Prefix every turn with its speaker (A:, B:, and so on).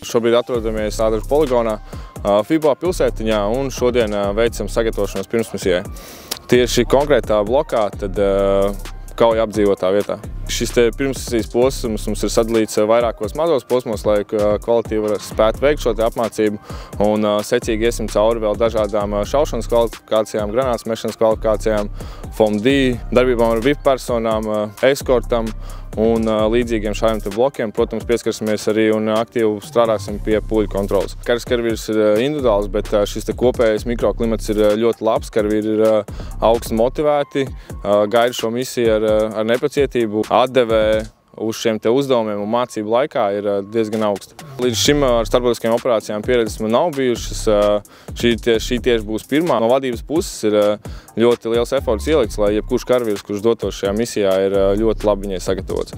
A: Šobrīd atrodamies Ādažu poligonā, FIBA pilsētiņā, un šodien veicam sagatavošanos pirmsmisijai. Tieši konkrētā blokā tad kauja apdzīvotā vietā. Šis pirmsmisijas posms mums ir sadalīts vairākos mazos posmos, lai kvalitīvi spētu veikt šo apmācību, un secīgi iesim cauri vēl dažādām šaušanas kvalifikācijām, granātas mešanas kvalifikācijām, FOMD, darbībām ar VIP personām, eskortam un līdzīgiem šādiem blokiem. Protams, pieskarsimies arī un aktīvi strādāsim pie pūļu kontrolas. Karavīrs ir individuāls, bet šis kopējais mikroklimats ir ļoti labs. Karavīri ir augsti motivēti, gaida šo misiju ar nepacietību. Atdeve uz šiem uzdevumiem un mācību laikā ir diezgan augsta. Līdz šim ar starptautiskajām operācijām pieredzes man nav bijušas. Šī tieši būs pirmā. No vadības puses ir ļoti liels eforts ielikts, lai jebkurš karavīrs, kurš dotos šajā misijā, ir ļoti labi viņai sagatavots.